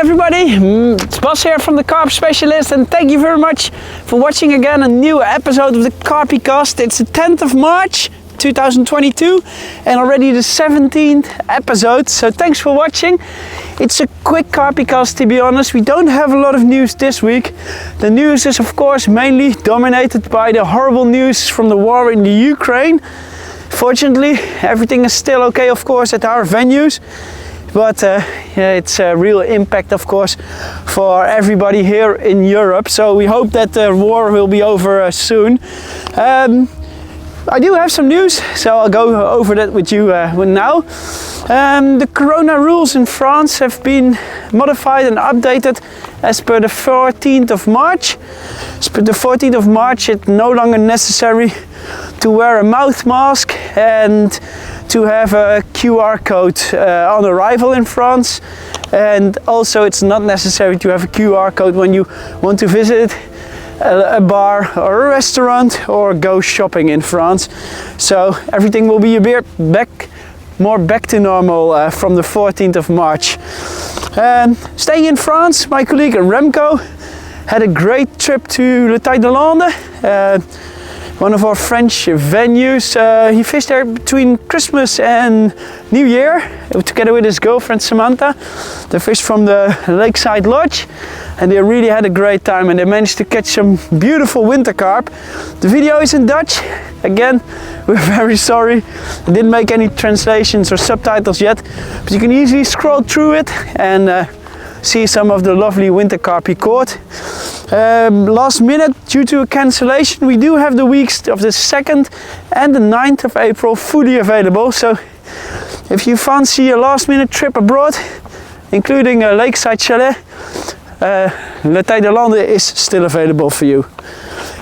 everybody, it's Bas here from the Carp Specialist, and thank you very much for watching again a new episode of the Carpy Cast. It's the 10th of March 2022 and already the 17th episode, so thanks for watching. It's a quick Carpy Cast, to be honest. We don't have a lot of news this week. The news is of course mainly dominated by the horrible news from the war in the Ukraine. Fortunately, everything is still okay, of course, at our venues. But yeah, it's a real impact, of course, for everybody here in Europe. So we hope that the war will be over soon. I do have some news, so I'll go over that with you now. The corona rules in France have been modified and updated as per the 14th of March. As per the 14th of March, it's no longer necessary to wear a mouth mask and to have a QR code on arrival in France, and also it's not necessary to have a QR code when you want to visit a bar or a restaurant or go shopping in France. So everything will be a bit more back to normal from the 14th of March. Staying in France, my colleague Remco had a great trip to Le Taillis, one of our French venues. He fished there between Christmas and New Year together with his girlfriend Samantha. They fished from the Lakeside Lodge and they really had a great time, and they managed to catch some beautiful winter carp. The video is in Dutch. Again, we're very sorry. I didn't make any translations or subtitles yet, but you can easily scroll through it and see some of the lovely winter carp he caught. Last minute, due to a cancellation, we do have the weeks of the 2nd and the 9th of April fully available. So if you fancy a last minute trip abroad, including a lakeside chalet, Le Taillis is still available for you.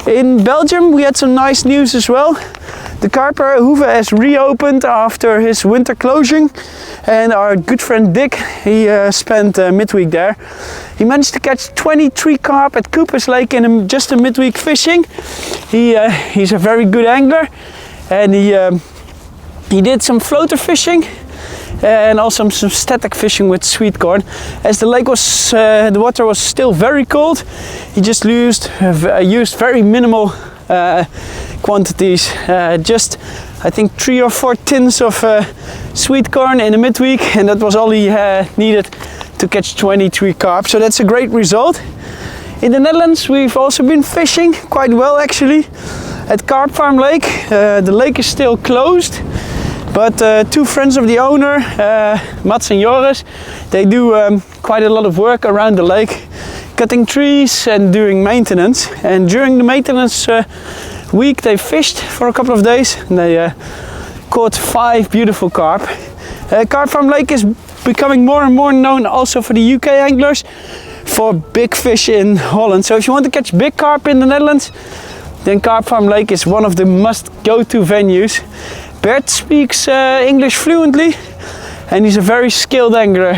In Belgium, we had some nice news as well. The Carper Hoeve has reopened after his winter closing, and our good friend Dick, he spent midweek there. He managed to catch 23 carp at Cooper's Lake in just a midweek fishing. He's a very good angler, and he did some floater fishing and also some static fishing with sweet corn. As the lake was, the water was still very cold, he just used very minimal quantities, just I think 3 or 4 tins of sweet corn in a midweek, and that was all he needed to catch 23 carp. So that's a great result. In the Netherlands, we've also been fishing quite well actually at Carp Farm Lake. The lake is still closed, but two friends of the owner, Mats and Joris, they do quite a lot of work around the lake, cutting trees and doing maintenance. And during the maintenance week, they fished for a couple of days and they caught 5 beautiful carp. Carp Farm Lake is becoming more and more known also for the UK anglers for big fish in Holland. So if you want to catch big carp in the Netherlands, then Carp Farm Lake is one of the must go-to venues. Bert speaks English fluently and he's a very skilled angler.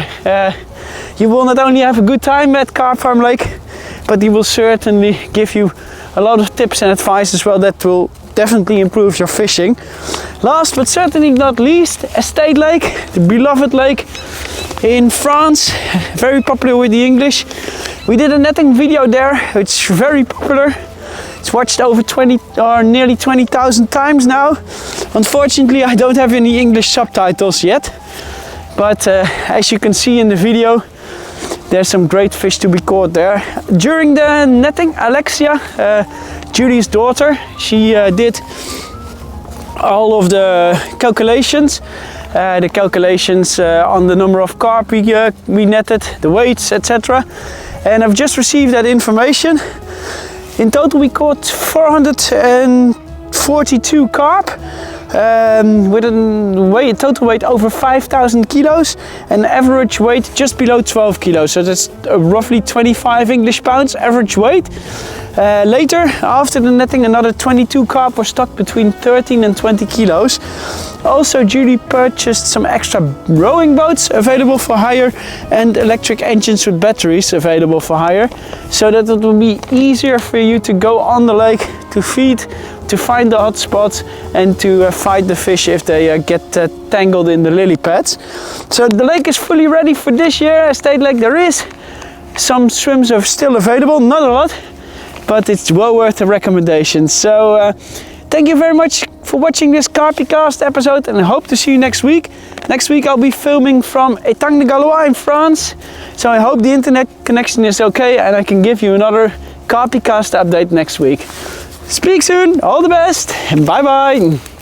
You will not only have a good time at Carp Farm Lake, but he will certainly give you a lot of tips and advice as well that will definitely improve your fishing. Last but certainly not least, Estate Lake, the beloved lake in France, very popular with the English. We did a netting video there, it's very popular. It's watched over 20 or nearly 20,000 times now. Unfortunately, I don't have any English subtitles yet, but as you can see in the video, there's some great fish to be caught there. During the netting, Alexia, Judy's daughter, she did all of the calculations. On the number of carp we netted, the weights, etc. And I've just received that information. In total we caught 442 carp with a total weight over 5,000 kilos and average weight just below 12 kilos. So that's roughly 25 English pounds average weight. Later, after the netting, another 22 carp were stocked between 13 and 20 kilos. Also, Judy purchased some extra rowing boats available for hire and electric engines with batteries available for hire, so that it will be easier for you to go on the lake to feed, to find the hot spots and to fight the fish if they get tangled in the lily pads. So the lake is fully ready for this year. Estate Lake, there is Some swims are still available, not a lot, but it's well worth a recommendation. So thank you very much for watching this Carpy Cast episode, and I hope to see you next week. Next week I'll be filming from Étang-de-Galois in France, so I hope the internet connection is okay and I can give you another Carpy Cast update next week. Speak soon, all the best, and bye bye!